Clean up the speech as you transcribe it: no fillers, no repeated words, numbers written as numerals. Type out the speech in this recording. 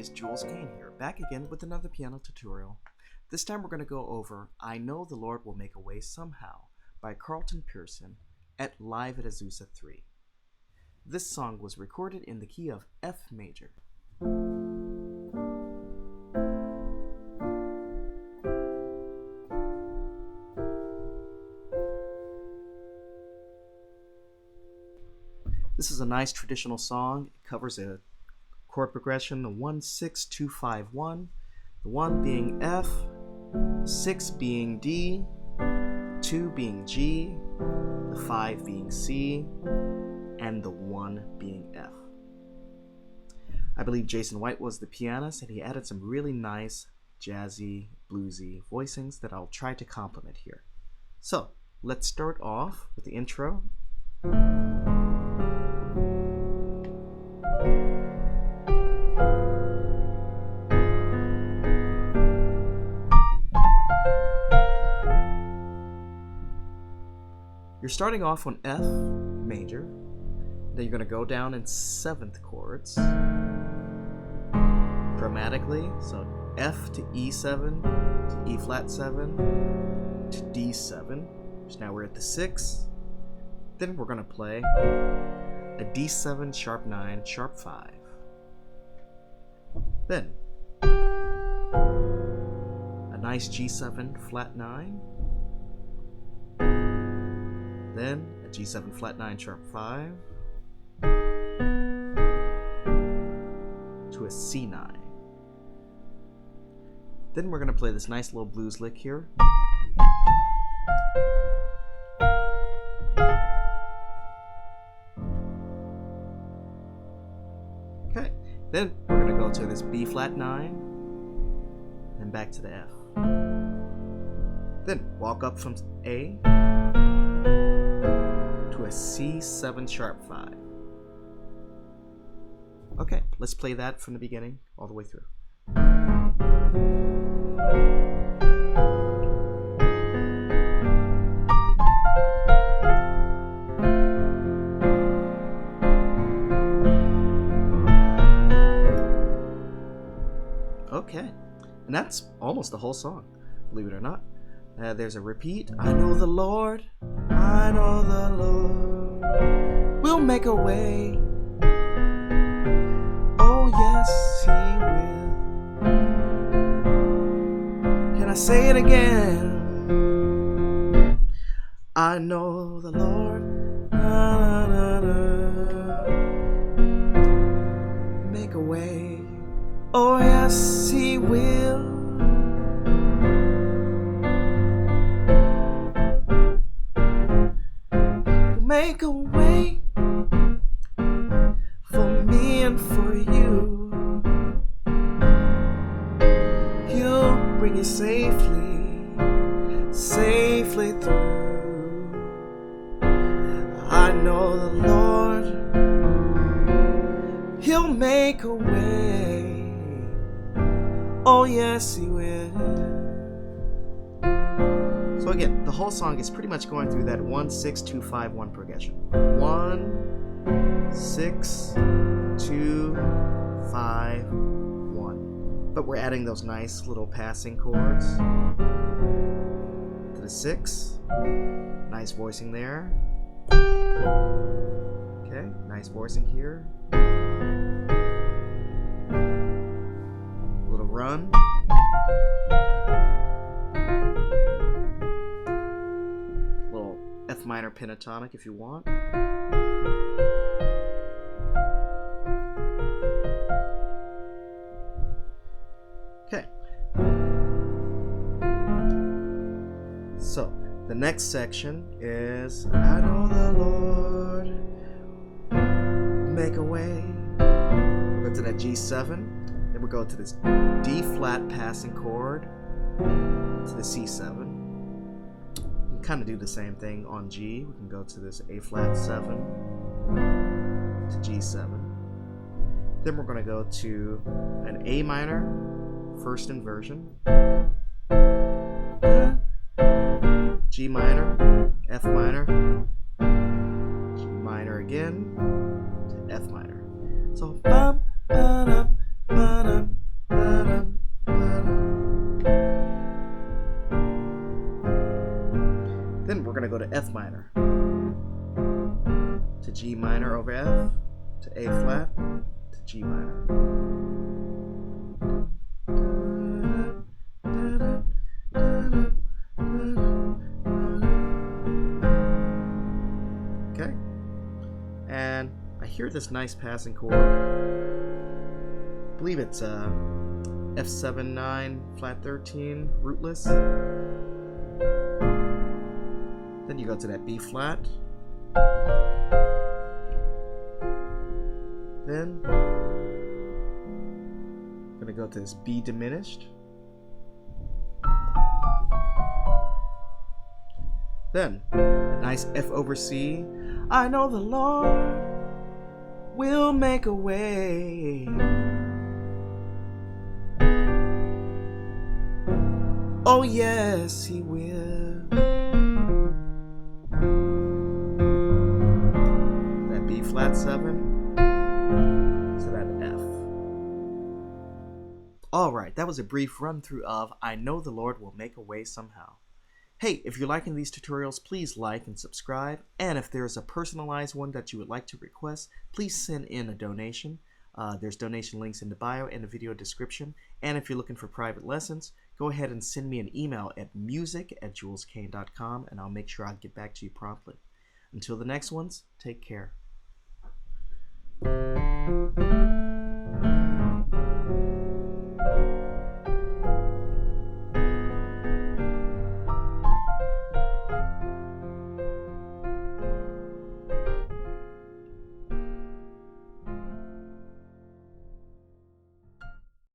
guys, Jules Kane here, back again with another piano tutorial. This time we're going to go over I Know the Lord Will Make a Way Somehow by Carlton Pearson at Live at Azusa 3. This song was recorded in the key of F major. This is a nice traditional song. It covers a chord progression, the 1, 6, 2, 5, 1, the 1 being F, 6 being D, 2 being G, the 5 being C, and the 1 being F. I believe Jason White was the pianist, and he added some really nice jazzy, bluesy voicings that I'll try to complement here. So, let's start off with the intro. You're starting off on F major, then you're going to go down in 7th chords chromatically, so F to E7, to E flat 7, to D7, so now we're at the 6, then we're going to play a D7 sharp 9 sharp 5, then a nice G7 flat 9, then a G7 flat 9 sharp 5 to a C9. Then we're going to play this nice little blues lick here. Okay, then we're going to go to this B flat 9 and back to the F. Then walk up from A to a C7 sharp 5. Okay, let's play that from the beginning all the way through. Okay, and that's almost the whole song, believe it or not. There's a repeat. I know the Lord will make a way. Oh yes, He will. Can I say it again? I know the Lord make a way. Oh yes, He will. Make a way for me and for you. He'll bring you safely through. I know the Lord, He'll make a way. Oh yes, He will. So again, the whole song is pretty much going through that 1, 6, 2, 5, 1 progression. 1, 6, 2, 5, 1. But we're adding those nice little passing chords to the 6. Nice voicing there. Okay, nice voicing here. A little run. F minor pentatonic if you want. Okay. So, the next section is I know the Lord make a way. Go to that G7. Then we go to this D flat passing chord to the C7. Kind of do the same thing on G. We can go to this A flat 7 to G7. Then we're going to go to an A minor first inversion, G minor, F minor, G minor again, to F minor. So bum, ba-dum, ba-dum, over F to A flat to G minor. Okay, and I hear this nice passing chord. I believe it's F7 9 flat 13 rootless. Then you go to that B flat. Then I'm gonna go to this B diminished. Then a nice F over C. I know the Lord will make a way. Oh yes, He will. That B flat 7 to that F. Alright, that was a brief run through of I Know the Lord Will Make a Way Somehow. Hey, if you're liking these tutorials, please like and subscribe. And if there's a personalized one that you would like to request, please send in a donation. There's donation links in the bio and the video description. And if you're looking for private lessons, go ahead and send me an email at music@juleskane.com and I'll make sure I get back to you promptly. Until the next ones, take care.